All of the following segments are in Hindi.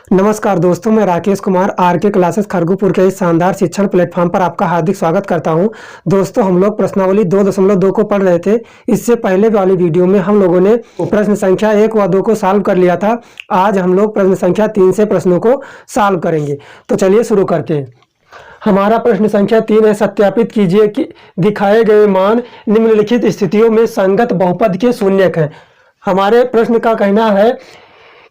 नमस्कार दोस्तों, मैं राकेश कुमार आर के क्लासेस खरगोपुर के इस शानदार शिक्षण प्लेटफॉर्म पर आपका हार्दिक स्वागत करता हूं। दोस्तों, हम लोग प्रश्नावली 2.2 को पढ़ रहे थे। इससे पहले वाली वीडियो में हम लोगों ने प्रश्न संख्या 1 व 2 को सॉल्व कर लिया था। आज हम लोग प्रश्न संख्या 3 से प्रश्नों को सॉल्व करेंगे। तो चलिए शुरू करते हैं। हमारा प्रश्न संख्या 3 है, सत्यापित कीजिए कि दिखाए गए मान निम्नलिखित स्थितियों में संगत बहुपद के शून्यक हैं। हमारे प्रश्न का कहना है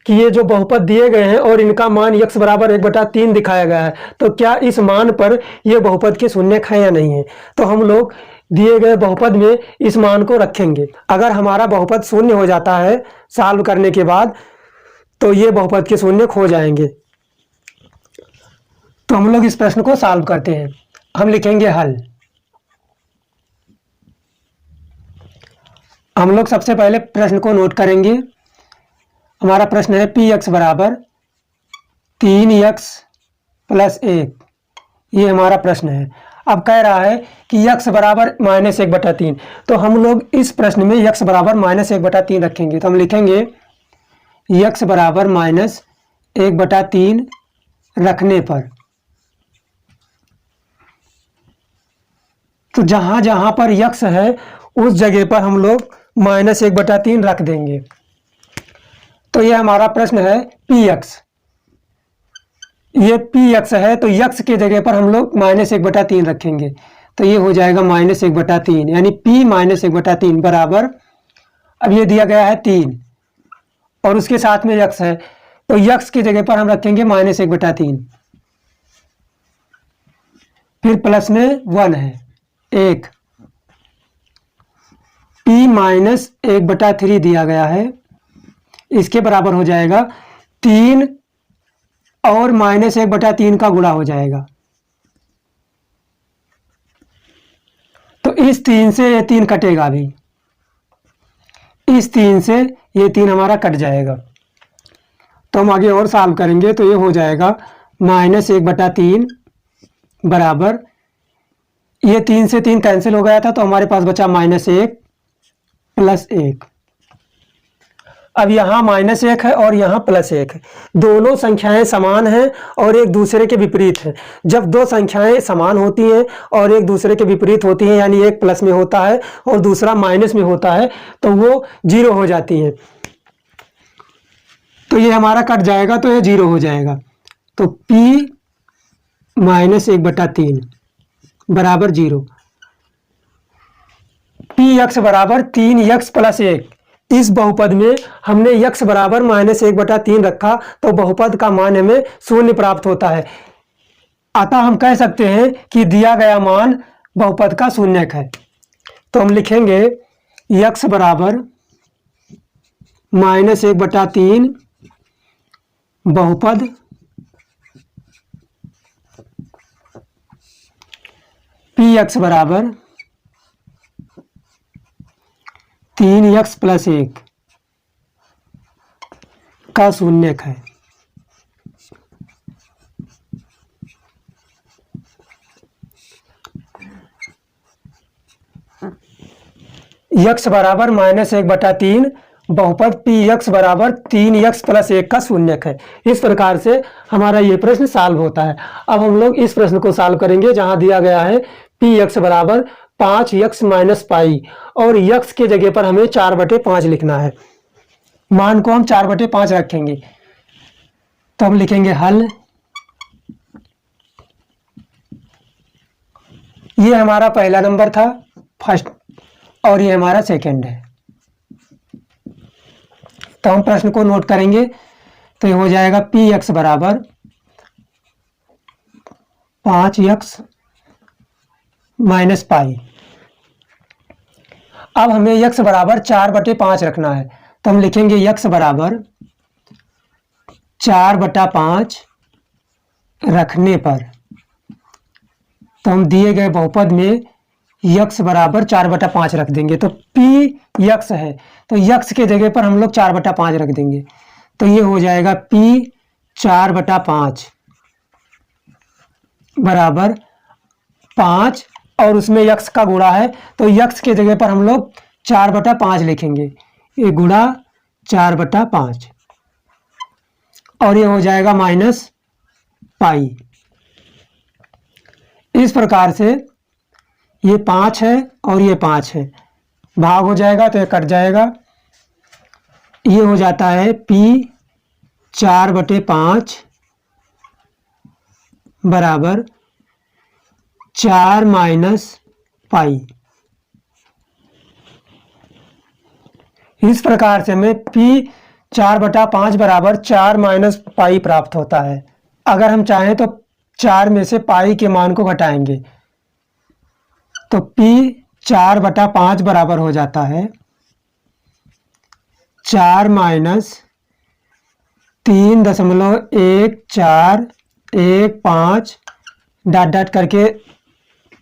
कि ये जो बहुपद दिए गए हैं और इनका मान x बराबर 1/3 दिखाया गया है, तो क्या इस मान पर ये बहुपद के शून्यक है या नहीं है। तो हम लोग दिए गए बहुपद में इस मान को रखेंगे। अगर हमारा बहुपद शून्य हो जाता है सॉल्व करने के बाद, तो ये बहुपद के शून्यक हो जाएंगे। तो हम लोग इस प्रश्न को सॉल्व करते हैं। हम लिखेंगे हल। हम लोग सबसे पहले प्रश्न को नोट करेंगे। हमारा प्रश्न है px बराबर 3x + 1। ये हमारा प्रश्न है। अब कह रहा है कि x बराबर -1/3। तो हम लोग इस प्रश्न में x बराबर -1/3 रखेंगे। तो हम लिखेंगे x बराबर -1/3 रखने पर, तो जहाँ जहाँ पर x है उस जगह पर हम लोग -1/3 रख देंगे। तो ये हमारा प्रश्न है px। ये px है, तो x के जगह पर हम लोग -1/3 रखेंगे। तो ये हो जाएगा -1/3, यानी p -1/3 बराबर, अब ये दिया गया है 3 और उसके साथ में x है, तो x की जगह पर हम रखेंगे -1/3। फिर प्लस में 1 है 1, p -1/3 दिया गया है। इसके बराबर हो जाएगा 3 और -1/3 का गुणा हो जाएगा। तो इस 3 से ये 3 कटेगा भी, इस 3 से ये 3 हमारा कट जाएगा। तो हम आगे और सॉल्व करेंगे। तो ये हो जाएगा -1/3 बराबर, ये 3 से 3 कैंसिल हो गया था, तो हमारे पास बचा -1 + 1। अब यहाँ -1 है और यहाँ +1 है। दोनों संख्याएं समान हैं और एक दूसरे के विपरीत हैं। जब दो संख्याएं समान होती हैं और एक दूसरे के विपरीत होती हैं, यानी एक प्लस में होता है और दूसरा माइनस में होता है, तो वो 0 हो जाती हैं। तो ये हमारा कट जाएगा, तो ये 0 हो जाएगा। तो p -1/3 बराबर 0। px बराबर 3x + 1। इस बहुपद में हमने x बराबर -1/3 रखा, तो बहुपद का मान हमें 0 प्राप्त होता है। अतः हम कह सकते हैं कि दिया गया मान बहुपद का शून्यक है। तो हम लिखेंगे x बराबर -1/3 बहुपद px बराबर 3x + 1 का शून्यक है। x बराबर -1/3 बहुपद px बराबर 3x + 1 का शून्यक है। इस प्रकार से हमारा ये प्रश्न सॉल्व होता है। अब हम लोग इस प्रश्न को सॉल्व करेंगे, जहां दिया गया है px बराबर 5x - पाई और x के जगह पर हमें 4/5 लिखना है। मान को हम 4/5 रखेंगे। तो हम लिखेंगे हल। ये हमारा पहला नंबर था, फर्स्ट, और ये हमारा सेकंड है। तो हम प्रश्न को नोट करेंगे। तो ये हो जाएगा px बराबर 5x - पाई। अब हमें x बराबर 4/5 रखना है। तो हम लिखेंगे x बराबर 4/5 रखने पर, तो हम दिए गए बहुपद में x बराबर 4/5 रख देंगे। तो p x है, तो x के जगह पर हम लोग 4/5 रख देंगे। तो ये हो जाएगा p 4/5 बराबर 5, और उसमें x का गुणा है, तो x के जगह पर हम लोग 4/5 लिखेंगे। ये गुणा 4/5, और ये हो जाएगा माइनस पाई। इस प्रकार से ये 5 है और ये 5 है, भाग हो जाएगा तो ये कट जाएगा। ये हो जाता है P 4/5 बराबर 4 माइनस पाई। इस प्रकार से हमें P 4/5 बराबर 4 माइनस पाई प्राप्त होता है। अगर हम चाहें तो 4 में से पाई के मान को घटाएंगे तो P 4/5 बराबर हो जाता है 4 माइनस 3.1415 डॉट डॉट करके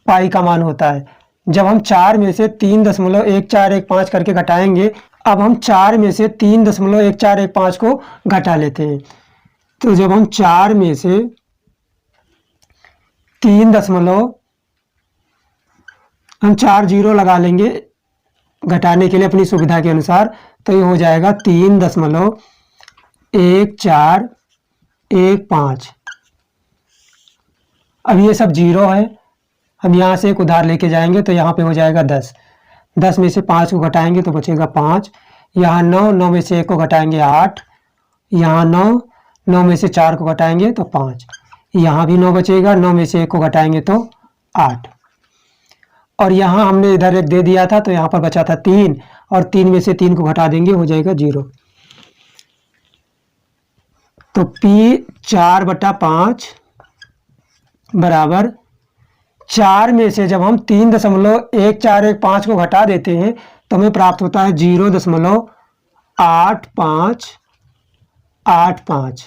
पाई का मान होता है। जब हम 4 में से 3.1415 करके घटाएंगे, अब हम 4 में से 3.1415 को घटा लेते हैं। तो जब हम 4 में से 4 जीरो लगा लेंगे घटाने के लिए अपनी सुविधा के अनुसार, तो ये हो जाएगा 3.1415। अब ये सब जीरो है, हम यहाँ से एक उधार लेके जाएंगे तो यहाँ पे हो जाएगा 10। 10 में से 5 को घटाएंगे तो बचेगा 5। यहाँ 9, 9 में से 1 को घटाएंगे 8। यहाँ 9, 9 में से 4 को घटाएंगे तो 5। यहाँ भी 9 बचेगा, 9 में से 1 को घटाएंगे तो 8। और यहाँ हमने इधर एक दे दिया था तो यहाँ पर बचा था 3, और 3 में से 3 को घटा देंगे, हो जाएगा 0। तो P 4/5 बराबर 4 में से जब हम 3.1415 को घटा देते हैं तो हमें प्राप्त होता है 0.8585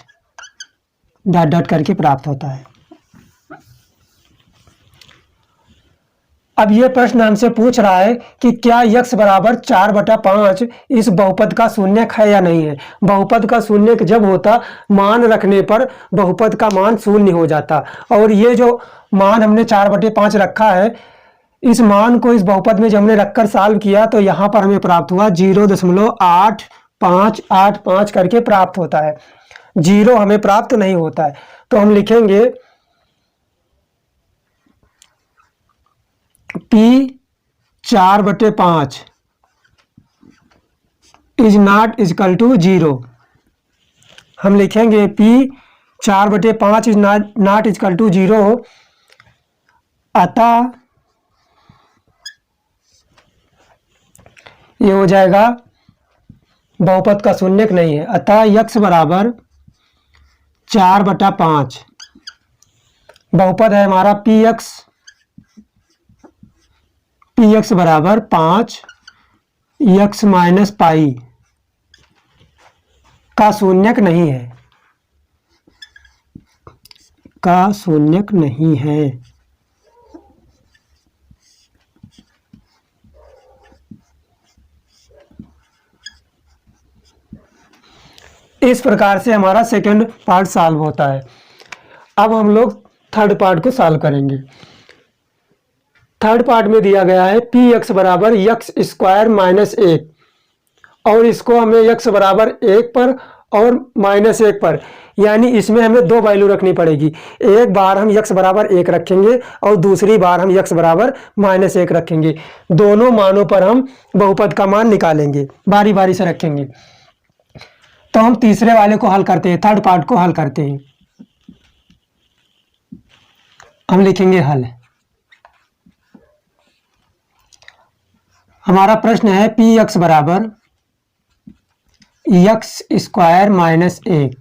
डॉट डॉट करके प्राप्त होता है। अब ये प्रश्न हमसे पूछ रहा है कि क्या x बराबर 4/5 इस बहुपद का शून्यक है या नहीं है। बहुपद का शून्यक जब होता, मान रखने पर बहुपद का मान शून्य हो जाता, और ये जो मान हमने 4/5 रखा है, इस मान को इस बहुपद में जब हमने रखकर सॉल्व किया तो यहाँ पर हमें प्राप्त हुआ 0.8585 करके प्राप्त होता है। 0 हमें प्राप्त नहीं होता है, तो हम लिखेंगे P 4/5 is not equal to 0। हम लिखेंगे P 4/5 is not equal to 0, अतः ये हो जाएगा बहुपद का शून्यक नहीं है। अतः x बराबर 4/5 बहुपद है हमारा px बराबर 5 x माइनस पाई का शून्यक नहीं है, का शून्यक नहीं है। इस प्रकार से हमारा सेकंड पार्ट सॉल्व होता है। अब हम लोग थर्ड पार्ट को सॉल्व करेंगे। थर्ड पार्ट में दिया गया है px बराबर x² माइनस 1, और इसको हमें x बराबर 1 पर और -1 पर, यानी इसमें हमें दो वैल्यू रखनी पड़ेगी। एक बार हम x बराबर 1 रखेंगे और दूसरी बार हम x बराबर -1 रखेंगे। दोनों मानों पर हम बहुपद का मान निकालेंगे, बारी बारी से रखेंगे। तो हम तीसरे वाले को हल करते हैं, थर्ड पार्ट को हल करते हैं। हम लिखेंगे हल। हमारा प्रश्न है px बराबर x² माइनस 1।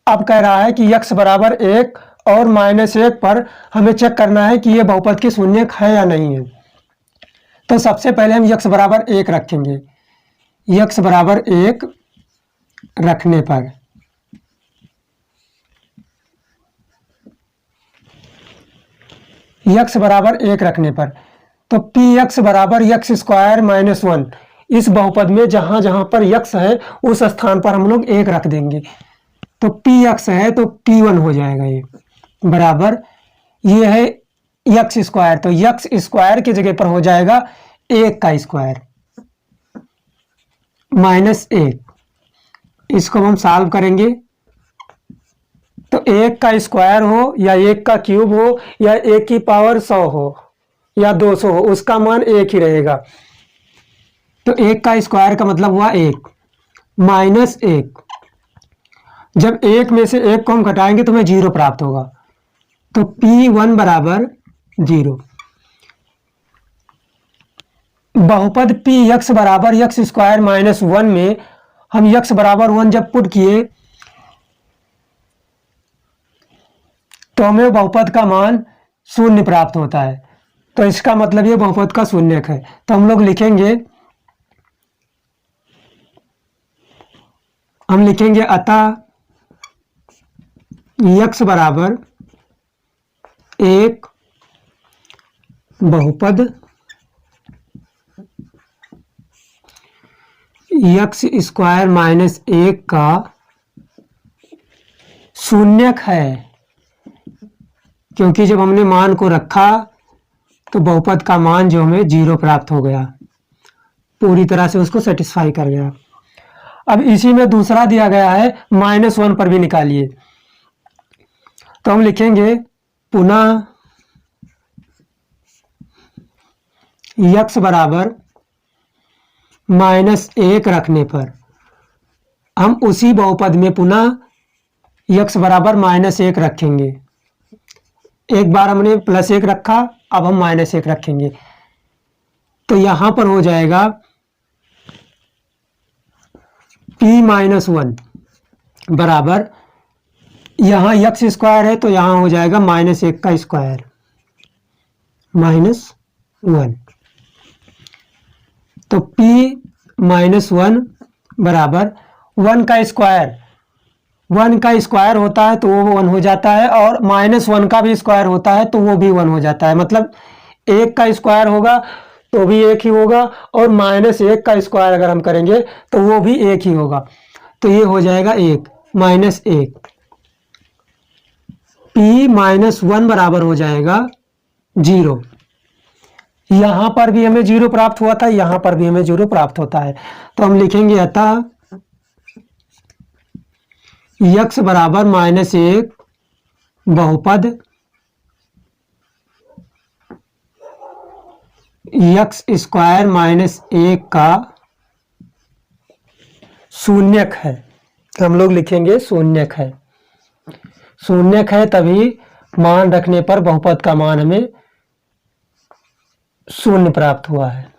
अब कह रहा है कि x बराबर 1 और -1 पर हमें चेक करना है कि यह बहुपद के शून्यक है या नहीं है। तो सबसे पहले हम x बराबर 1 रखेंगे। x बराबर 1 रखने पर x बराबर 1 रखने पर तो px बराबर x² माइनस 1। इस बहुपद में जहां जहां पर x है उस स्थान पर हम लोग 1 रख देंगे। तो px है तो p1 हो जाएगा, ये बराबर ये है x², तो x² की जगह पर हो जाएगा 1 का स्क्वायर माइनस 1। इसको हम सॉल्व करेंगे तो 1 का स्क्वायर हो या 1 का क्यूब हो या 1 की पावर 100 हो या 200 हो, उसका मान 1 ही रहेगा। तो 1 का स्क्वायर का मतलब हुआ 1 माइनस 1। जब 1 में से 1 को हम घटाएंगे तो हमें 0 प्राप्त होगा। तो P1 बराबर 0। बहुपद पी यक्स बराबर यक्स स्क्वायर माइनस 1 में हम यक्स बराबर 1 जब पुट किए तो हमें बहुपद का मान 0 प्राप्त होता है। तो इसका मतलब ये बहुपद का शून्यक है। तो हम लोग लिखेंगे अतः यक्स बराबर एक बहुपद यक्स स्क्वायर माइनस 1 का शून्यक है, क्योंकि जब हमने मान को रखा तो बहुपद का मान जो हमें 0 प्राप्त हो गया, पूरी तरह से उसको सेटिस्फाई कर गया। अब इसी में दूसरा दिया गया है -1 पर भी निकालिए। तो हम लिखेंगे पुनः यक्स बराबर -1 रखने पर हम उसी बहुपद में पुनः यक्स बराबर -1 रखेंगे। एक बार हमने +1 रखा, अब हम -1 रखेंगे। तो यहां पर हो जाएगा P-1 बराबर, यहां यक्स स्क्वायर है तो यहां हो जाएगा -1 का स्क्वायर -1। तो P-1 बराबर 1 का स्क्वायर, 1 का स्क्वायर होता है तो वो 1 हो जाता है, और -1 का भी स्क्वायर होता है तो वो भी 1 हो जाता है। मतलब 1 का स्क्वायर होगा तो भी 1 ही होगा, और -1 का स्क्वायर अगर हम करेंगे तो वो भी 1 ही होगा। तो ये हो जाएगा 1 -1। P-1 बराबर हो जाएगा 0। यहां पर भी हमें 0 प्राप्त हुआ था, यहां पर भी हमें 0 प्राप्त होता है। तो हम लिखेंगे अतः यक्स बराबर -1 बहुपद यक्स स्क्वायर -1 का शून्यक है। हम लोग लिखेंगे शून्यक है। शून्यक है तभी मान रखने पर बहुपद का मान हमें 0 प्राप्त हुआ है।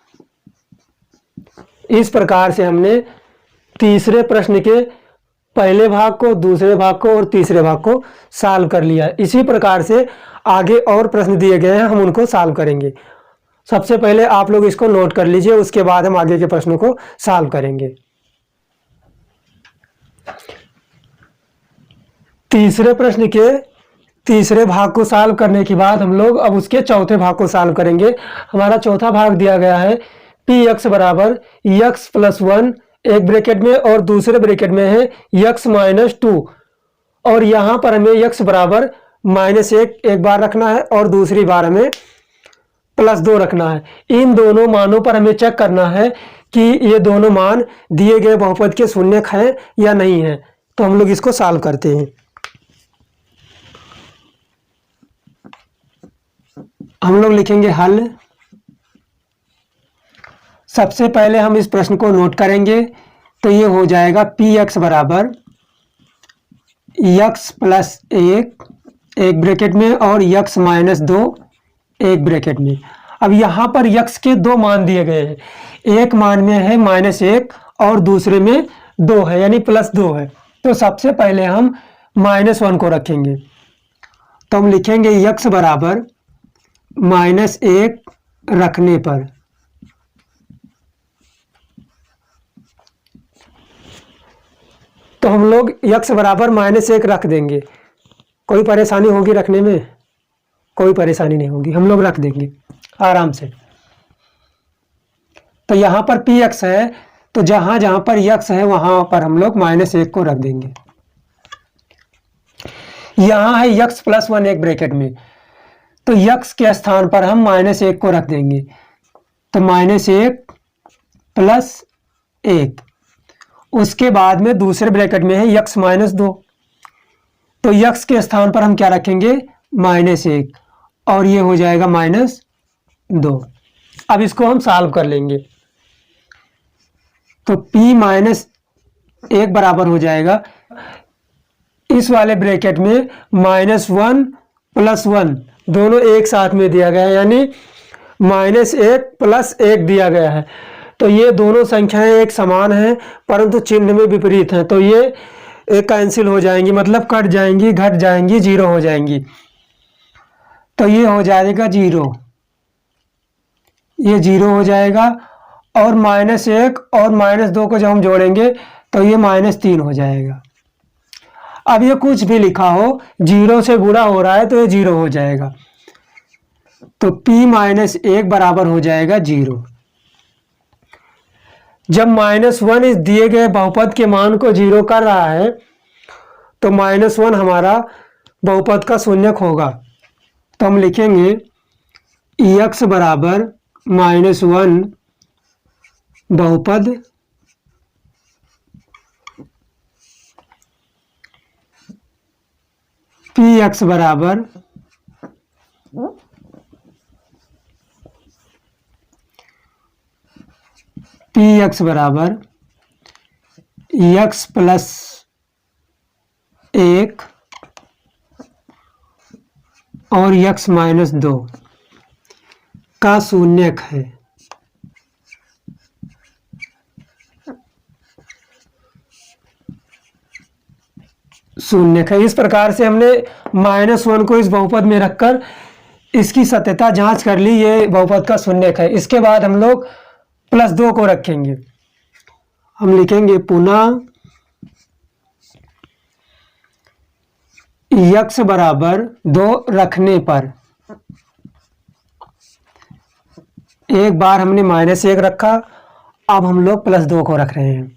इस प्रकार से हमने तीसरे प्रश्न के पहले भाग को, दूसरे भाग को और तीसरे भाग को सॉल्व कर लिया। इसी प्रकार से आगे और प्रश्न दिए गए हैं, हम उनको सॉल्व करेंगे। सबसे पहले आप लोग इसको नोट कर लीजिए, उसके बाद हम आगे के प्रश्नों को सॉल्व करेंगे। तीसरे प्रश्न के तीसरे भाग को सॉल्व करने के बाद हम लोग अब उसके चौथे भाग को सॉल्व करेंगे। हमारा चौथा भाग दिया गया है Px बराबर x + 1 एक ब्रैकेट में और दूसरे ब्रैकेट में है x - 2, और यहां पर हमें x बराबर -1 एक बार रखना है और दूसरी बार हमें +2 रखना है। इन दोनों मानों पर हमें चेक करना है कि ये दोनों मान दिए गए बहुपद के शून्यक हैं या नहीं है। तो हम लोग इसको सॉल्व करते हैं। हम लोग लिखेंगे हल। सबसे पहले हम इस प्रश्न को नोट करेंगे। तो ये हो जाएगा Px बराबर x + 1 एक ब्रैकेट में और x - 2 एक ब्रैकेट में। अब यहाँ पर x के दो मान दिए गए हैं, एक मान में है -1 और दूसरे में 2 है, यानी +2 है। तो सबसे पहले हम -1 को रखेंगे। तो हम लिखेंगे x बराबर -1 रखने पर तो हम लोग x बराबर -1 रख देंगे। कोई परेशानी होगी रखने में? कोई परेशानी नहीं होगी, हम लोग रख देंगे आराम से। तो यहाँ पर Px है तो जहां जहां पर x है वहां पर हम लोग -1 को रख देंगे। यहाँ है x + 1 एक ब्रैकेट में, तो x के स्थान पर हम -1 को रख देंगे। तो -1 + 1, उसके बाद में दूसरे ब्रैकेट में है यक्स माइनस 2, तो यक्स के स्थान पर हम क्या रखेंगे, -1, और ये हो जाएगा -2। अब इसको हम सॉल्व कर लेंगे, तो p -1 बराबर हो जाएगा, इस वाले ब्रैकेट में -1 + 1 दोनों एक साथ में दिया गया है, यानी -1 + 1 दिया गया है। तो ये दोनों संख्याएं एक समान हैं परंतु चिन्ह में विपरीत हैं, तो ये कैंसिल हो जाएंगी, मतलब कट जाएंगी, घट जाएंगी, 0 हो जाएंगी। तो ये हो जाएगा 0, ये 0 हो जाएगा, और -1 और -2 को जब हम जोड़ेंगे तो ये -3 हो जाएगा। अब ये कुछ भी लिखा हो, 0 से गुणा हो रहा है तो ये 0 हो जाएगा, तो p -1 बराबर हो जाएगा 0। जब -1 इस दिए गए बहुपद के मान को 0 कर रहा है तो -1 हमारा बहुपद का शून्यक होगा, तो हम लिखेंगे x बराबर -1 बहुपद px बराबर x + 1 और x - 2 का शून्यक है। शून्यक है। इस प्रकार से हमने -1 को इस बहुपद में रखकर इसकी सत्यता जांच कर ली, ये बहुपद का शून्यक है। इसके बाद हम लोग +2 को रखेंगे, हम लिखेंगे पुनः x बराबर 2 रखने पर, एक बार हमने -1 रखा, अब हम लोग +2 को रख रहे हैं,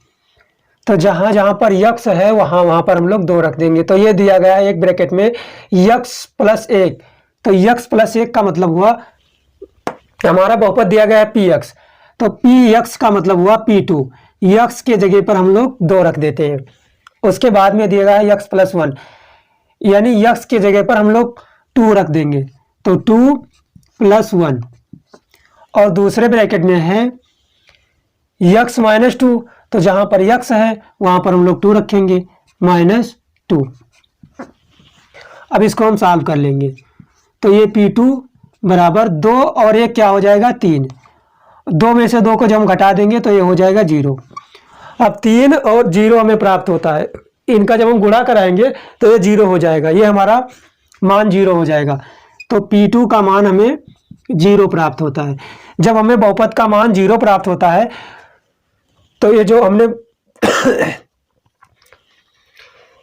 तो जहां जहां पर x है वहां पर हम लोग 2 रख देंगे। तो ये दिया गया है एक ब्रैकेट में x + 1, तो x + 1 का मतलब हुआ, हमारा बहुपद दिया गया है px, तो px का मतलब हुआ p2, x के जगह पर हम लोग 2 रख देते हैं। उसके बाद में दिया गया है x + 1, यानी x के जगह पर हम लोग 2 रख देंगे, तो 2 + 1, और दूसरे ब्रैकेट में है x - 2, तो जहां पर x है वहां पर हम लोग 2 रखेंगे, -2। अब इसको हम सॉल्व कर लेंगे, तो ये p2 बराबर 2 और ये क्या हो जाएगा 3, 2 में से 2 को जब हम घटा देंगे तो ये हो जाएगा 0। अब 3 और 0 हमें प्राप्त होता है, इनका जब हम गुणा कराएंगे तो ये 0 हो जाएगा, ये हमारा मान 0 हो जाएगा, तो p2 का मान हमें 0 प्राप्त होता है। जब हमें बहुपद का मान 0 प्राप्त होता है तो ये जो हमने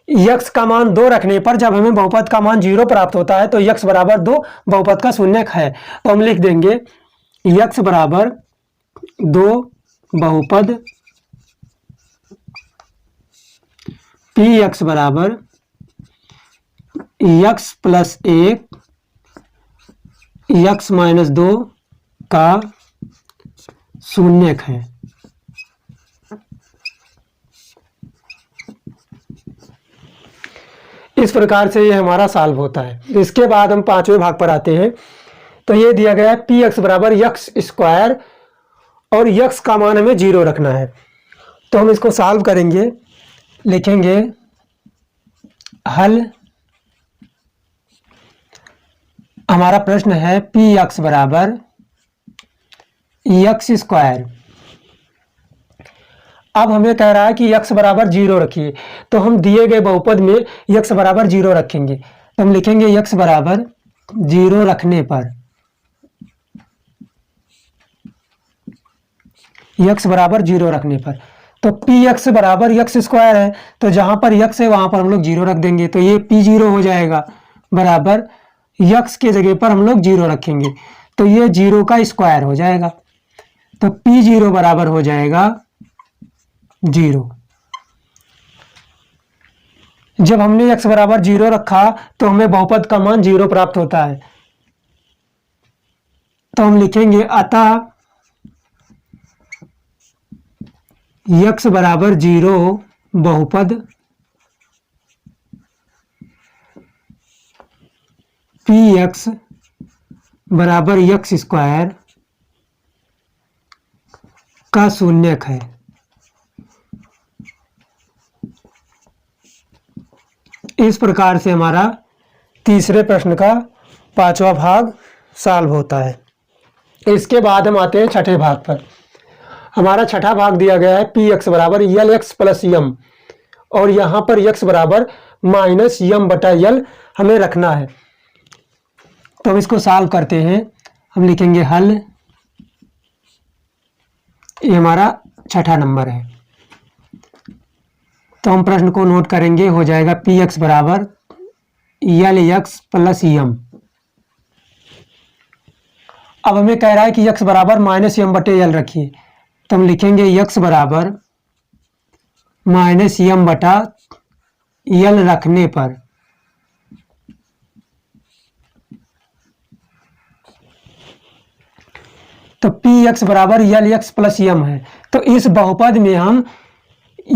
x का मान 2 रखने पर जब हमें बहुपद का मान 0 प्राप्त होता है तो x बराबर 2 बहुपद का शून्यक है, तो हम लिख देंगे x बराबर 2 बहुपद px बराबर x + 1 x - 2 का शून्यक है। इस प्रकार से ये हमारा सॉल्व होता है। इसके बाद हम 5वें भाग पर आते हैं, तो ये दिया गया है px बराबर x² और x का मान हमें 0 रखना है, तो हम इसको सॉल्व करेंगे, लिखेंगे हल। हमारा प्रश्न है px बराबर x²। अब हमें कह रहा है कि x बराबर 0 रखिए, तो हम दिए गए बहुपद में x बराबर 0 रखेंगे, तो हम लिखेंगे x बराबर 0 रखने पर, x बराबर 0 रखने पर, तो px बराबर x² है, तो जहां पर x है वहां पर हम लोग 0 रख देंगे, तो ये p0 हो जाएगा बराबर x के जगह पर हम लोग 0 रखेंगे, तो ये 0 का स्क्वायर हो जाएगा, तो p0 बराबर हो जाएगा 0। जब हमने x बराबर 0 रखा तो हमें बहुपद का मान 0 प्राप्त होता है, तो हम लिखेंगे अतः यक्स बराबर 0 बहुपद पी एक्स बराबर यक्स स्क्वायर का शून्यक है। इस प्रकार से हमारा तीसरे प्रश्न का 5वां भाग सॉल्व होता है। इसके बाद हम आते हैं छठे भाग पर। हमारा छठा भाग दिया गया है पी एक्स बराबर यल एक्स प्लस यम, और यहाँ पर एक्स बराबर माइनस यम बटा यल हमें रखना है। तो हम इसको सॉल्व करते हैं। हम लिखेंगे हल। ये हमारा छठा नंबर है। तो हम प्रश्न को नोट करेंगे। हो जाएगा पी एक्स बराबर यल एक्स प्लस यम। अब हमें कह रहा है कि एक्स बराबर माइनस यम बटे यल रखिए। तो हम लिखेंगे एक्स बराबर माइनस यम बटा यल रखने पर तो पी एक्स बराबर यल एक्स प्लस यम है। तो इस बहुपद में हम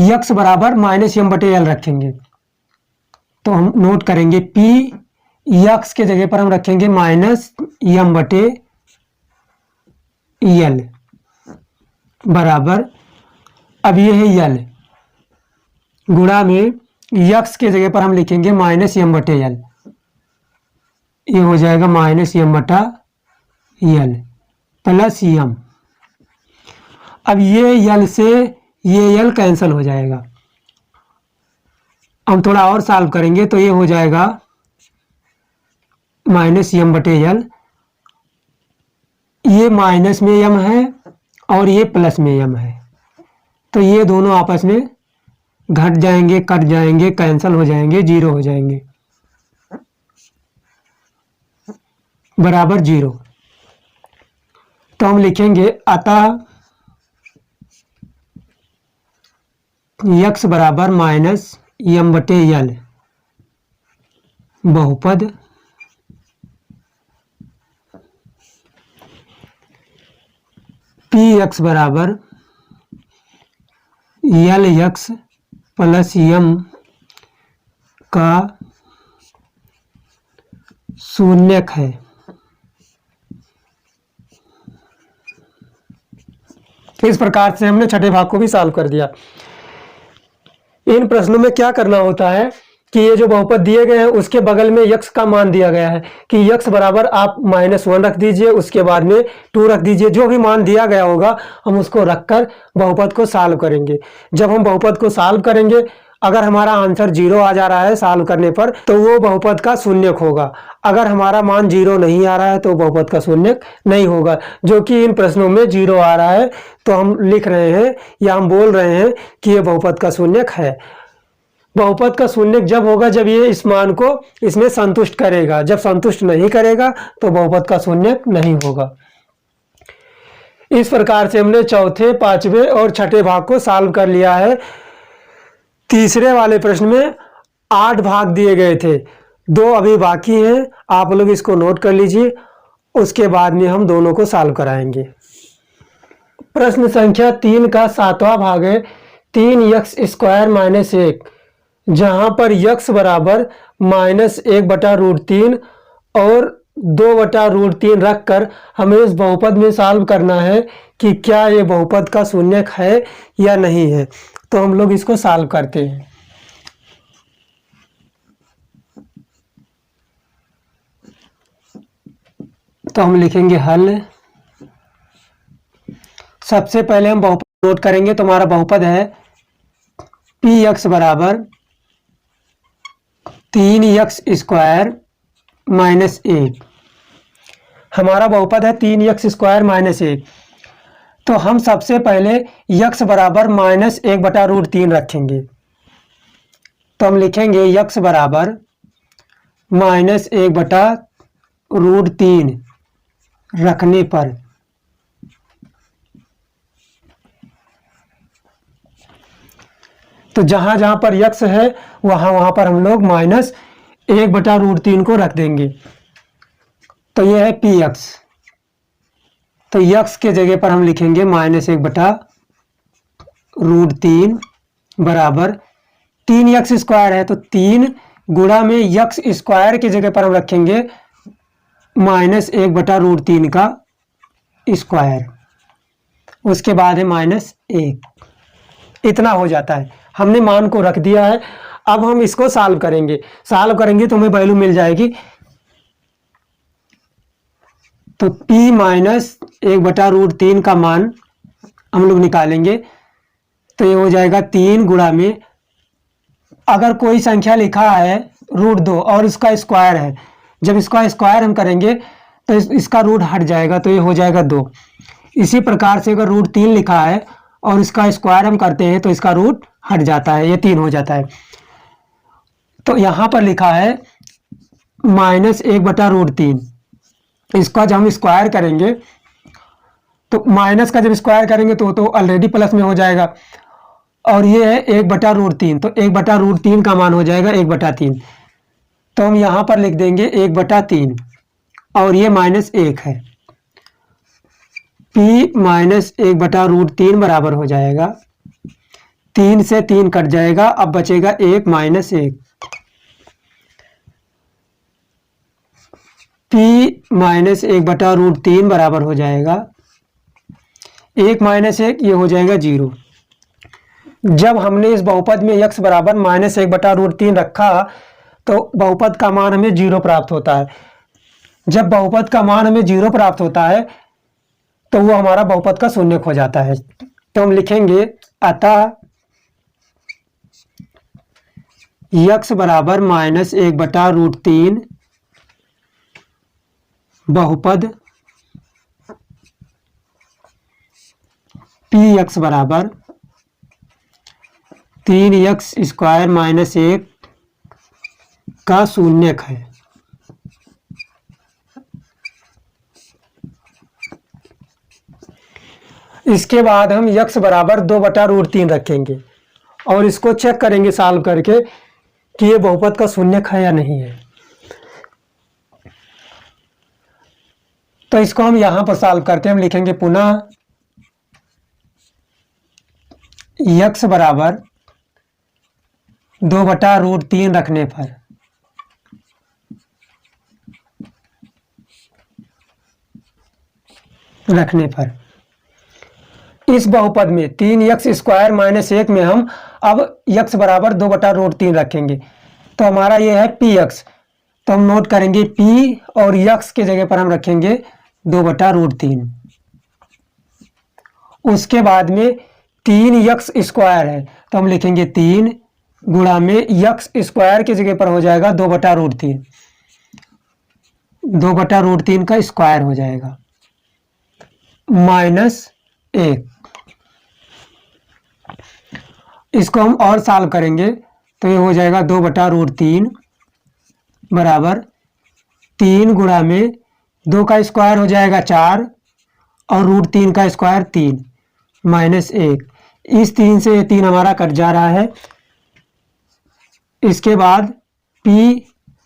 एक्स बराबर माइनस यम बटे यल रखेंगे। तो हम नोट करेंगे पी एक्स के जगह पर हम रखेंगे माइनस यम बटे यल बराबर, अब ये है यल, गुणा में एक्स के जगह पर हम लिखेंगे माइनस यम बटे यल। ये हो जाएगा माइनस यम बटा यल प्लस यम। अब ये यल से ये यल कैंसिल हो जाएगा। हम थोड़ा और सॉल्व करेंगे तो ये हो जाएगा माइनस यम बटे यल। ये माइनस में यम है और ये प्लस में यम है, तो ये दोनों आपस में घट जाएंगे, कट जाएंगे, कैंसिल हो जाएंगे, 0 हो जाएंगे, बराबर 0। तो हम लिखेंगे अतः x बराबर माइनस यम बटे यल बहुपद पी एक्स बराबर यल एक्स प्लस यम का शून्यक है। इस प्रकार से हमने छठे भाग को भी सॉल्व कर दिया। इन प्रश्नों में क्या करना होता है कि ये जो बहुपद दिए गए हैं उसके बगल में यक्स का मान दिया गया है कि यक्स बराबर आप -1 रख दीजिए, उसके बाद में 2 रख दीजिए। जो भी मान दिया गया होगा हम उसको रखकर बहुपद को सॉल्व करेंगे। जब हम बहुपद को सॉल्व करेंगे, अगर हमारा आंसर 0 आ जा रहा है सॉल्व करने पर, तो वो बहुपद का शून्यक होगा। अगर हमारा मान 0 नहीं आ रहा है तो बहुपद का शून्यक नहीं होगा, जो कि इन प्रश्नों में 0 आ रहा है। तो हम लिख रहे हैं या हम बोल रहे हैं कि ये बहुपद का शून्यक है। बहुपद का शून्यक जब होगा जब ये इस मान को इसमें संतुष्ट करेगा। जब संतुष्ट नहीं करेगा तो बहुपद का शून्यक नहीं होगा। इस प्रकार से हमने चौथे, पांचवें और छठे भाग को सॉल्व कर लिया है। तीसरे वाले प्रश्न में 8 भाग दिए गए थे, 2 अभी बाकी हैं। आप लोग इसको नोट कर लीजिए, उसके बाद में हम दोनों को सॉल्व कराएंगे। प्रश्न संख्या 3 का 7वां भाग है 3x² - 1, जहां पर x बराबर -1/√3 और 2/√3 रखकर हमें इस बहुपद में सॉल्व करना है कि क्या ये बहुपद का शून्यक है या नहीं है। तो हम लोग इसको सॉल्व करते हैं। तो हम लिखेंगे हल। सबसे पहले हम बहुपद नोट करेंगे। तो हमारा बहुपद है पी एक्स बराबर 3x² - 1। हमारा बहुपद है 3x² - 1। तो हम सबसे पहले x बराबर -1/√3 रखेंगे। तो हम लिखेंगे x बराबर -1/√3 रखने पर तो जहां जहां पर x है वहां पर हम लोग -1/√3 को रख देंगे। तो यह है पी एक्स। तो x के जगह पर हम लिखेंगे -1/√3 √3 बराबर 3x² है, तो 3 गुणा में x² की जगह पर हम रखेंगे -1/√3 का स्क्वायर, उसके बाद है -1। इतना हो जाता है, हमने मान को रख दिया है। अब हम इसको सॉल्व करेंगे तो हमें वैल्यू मिल जाएगी। तो p -1/√3 का मान हम लोग निकालेंगे, तो ये हो जाएगा 3 गुणा में, अगर कोई संख्या लिखा है √2 और इसका स्क्वायर है, जब इसका स्क्वायर हम करेंगे तो इसका रूट हट जाएगा, तो ये हो जाएगा 2। इसी प्रकार से अगर √3 लिखा है और इसका स्क्वायर हम करते हैं तो इसका रूट हट जाता है, ये 3 हो जाता है। तो यहाँ पर लिखा है -1/√3, इसका जब हम स्क्वायर करेंगे तो माइनस का जब स्क्वायर करेंगे तो ऑलरेडी प्लस में हो जाएगा, और ये है 1/√3, तो 1/√3 का मान हो जाएगा 1/3। तो हम यहाँ पर लिख देंगे 1/3 और ये -1 है। p -1/√3 बराबर हो जाएगा, 3 से 3 कट जाएगा, अब बचेगा 1 -1। p -1/√3 बराबर हो जाएगा 1 -1, ये हो जाएगा 0। जब हमने इस बहुपद में x बराबर -1/√3 रखा तो बहुपद का मान हमें 0 प्राप्त होता है। जब बहुपद का मान हमें 0 प्राप्त होता है तो वो हमारा बहुपद का शून्यक हो जाता है। तो हम लिखेंगे अतः x बराबर -1/√3 बहुपद px बराबर 3x² - 1 का शून्यक है। इसके बाद हम x बराबर 2/√3 रखेंगे और इसको चेक करेंगे सॉल्व करके कि ये बहुपद का शून्यक है या नहीं है। तो इसको हम यहां पर सॉल्व करते हैं, हम लिखेंगे पुनः x बराबर 2/√3 रखने पर इस बहुपद में 3x² - 1 में हम अब x बराबर 2/√3 रखेंगे, तो हमारा ये है px। तो हम नोट करेंगे p और x के जगह पर हम रखेंगे 2/√3। उसके बाद में 3x² है, तो हम लिखेंगे 3 गुणा में x² की जगह पर हो जाएगा 2/√3, 2/√3 का स्क्वायर हो जाएगा -1। इसको हम और सॉल्व करेंगे तो ये हो जाएगा 2/√3 बराबर 3 गुणा में 2 का स्क्वायर हो जाएगा 4 और √3 का स्क्वायर 3 -1। इस 3 से ये 3 हमारा कट जा रहा है। इसके बाद p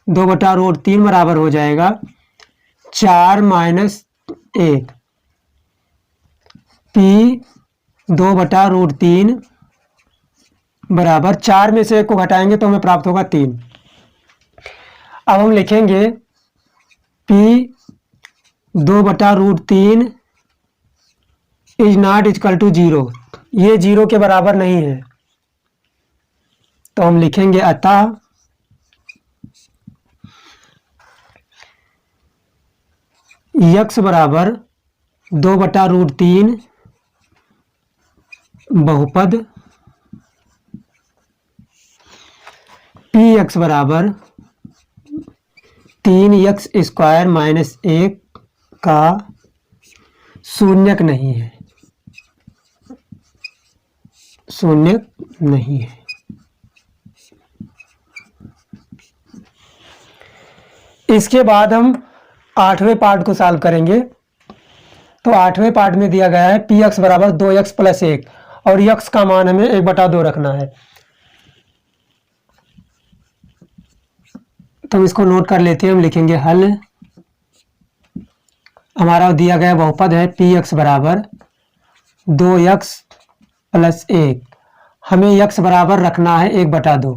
2/√3 बराबर हो जाएगा 4 - 1। p 2/√3 बराबर 4 में से 1 को घटाएंगे तो हमें प्राप्त होगा 3। अब हम लिखेंगे p 2/√3 is not equal to 0, ये 0 के बराबर नहीं है। तो हम लिखेंगे अतः x बराबर 2/√3 बहुपद px बराबर 3x² - 1 का शून्यक नहीं है, शून्यक नहीं है। इसके बाद हम 8वें पार्ट को सॉल्व करेंगे। तो 8वें पार्ट में दिया गया है px बराबर 2x + 1 और x का मान हमें 1/2 रखना है। तो हम इसको नोट कर लेते हैं, हम लिखेंगे हल। हमारा दिया गया बहुपद है px बराबर 2x प्लस 1। हमें यक्स बराबर रखना है 1/2,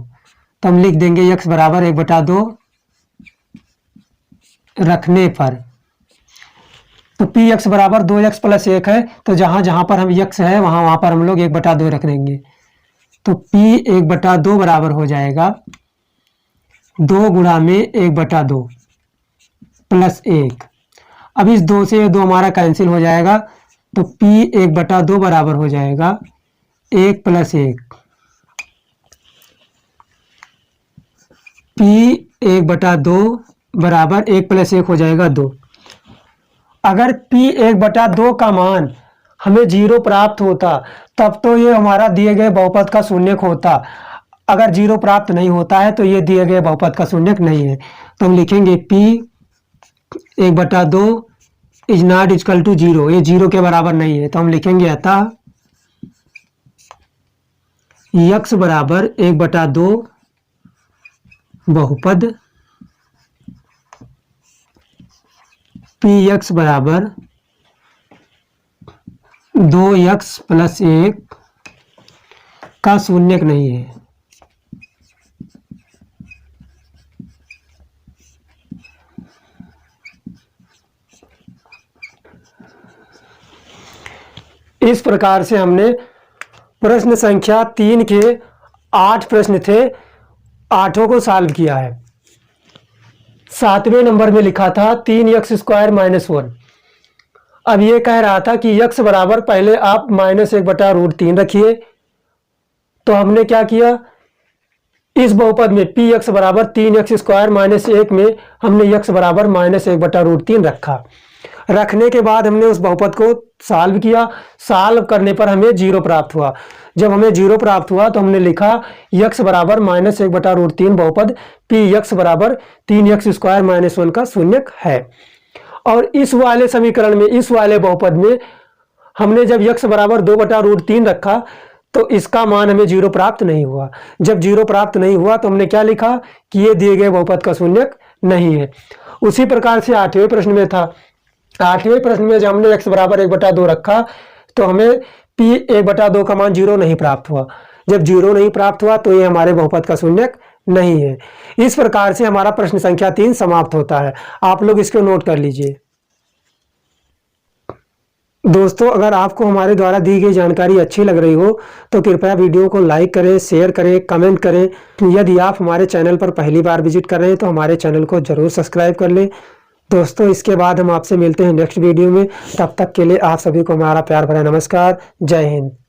तो हम लिख देंगे यक्स बराबर 1/2 रखने पर, तो पी एक्स बराबर 2x प्लस 1 है, तो जहां जहां पर हम यक्स है वहां पर हम लोग 1/2 रख देंगे, तो p 1/2 बराबर हो जाएगा 2 गुणा में 1/2 प्लस 1। अब इस 2 से 2 हमारा कैंसिल हो जाएगा, तो p 1/2 बराबर हो जाएगा 1 प्लस 1। p 1/2 बराबर 1 प्लस 1 हो जाएगा 2। अगर p 1/2 का मान हमें 0 प्राप्त होता तब तो ये हमारा दिए गए बहुपद का शून्यक होता। अगर 0 प्राप्त नहीं होता है तो ये दिए गए बहुपद का शून्यक नहीं है, तो हम लिखेंगे p 1/2 is not equal to 0, ये 0 के बराबर नहीं है, तो हम लिखेंगे अतः यक्स बराबर 1/2 बहुपद पी एक्स बराबर 2x प्लस 1 का शून्यक नहीं है। इस प्रकार से हमने प्रश्न संख्या 3 के 8 प्रश्न थे, 8 को सॉल्व किया है। 7वें नंबर में लिखा था 3x² - 1। अब ये कह रहा था कि x बराबर पहले आप -1/√3 रखिए, तो हमने क्या किया, इस बहुपद में px बराबर 3x² - 1 में हमने x बराबर -1/√3 रखा। रखने के बाद हमने उस बहुपद को सॉल्व किया, सॉल्व करने पर हमें 0 प्राप्त हुआ। जब हमें 0 प्राप्त हुआ तो हमने लिखा x बराबर -1/√3 बहुपद px बराबर 3x² - 1 का शून्यक है। और इस वाले समीकरण में, इस वाले बहुपद में हमने जब x बराबर 2/√3 रखा तो इसका मान हमें 0 प्राप्त नहीं हुआ। जब 0 प्राप्त नहीं हुआ तो हमने क्या लिखा कि ये दिए गए बहुपद का शून्यक नहीं है। उसी प्रकार से 8वें प्रश्न में था, 8वें प्रश्न में जब हमने x बराबर 1/2 रखा तो हमें p 1/2 का मान 0 नहीं प्राप्त हुआ। जब 0 नहीं प्राप्त हुआ तो ये हमारे बहुपद का शून्यक नहीं है। इस प्रकार से हमारा प्रश्न संख्या 3 समाप्त होता है। आप लोग इसको नोट कर लीजिए। दोस्तों, अगर आपको हमारे द्वारा दी गई जानकारी अच्छी लग रही हो तो कृपया वीडियो को लाइक करें, शेयर करें, कमेंट करें। यदि आप हमारे चैनल पर पहली बार विजिट कर रहे हैं तो हमारे चैनल को जरूर सब्सक्राइब कर लें। दोस्तों, इसके बाद हम आपसे मिलते हैं नेक्स्ट वीडियो में। तब तक के लिए आप सभी को हमारा प्यार भरा नमस्कार। जय हिंद।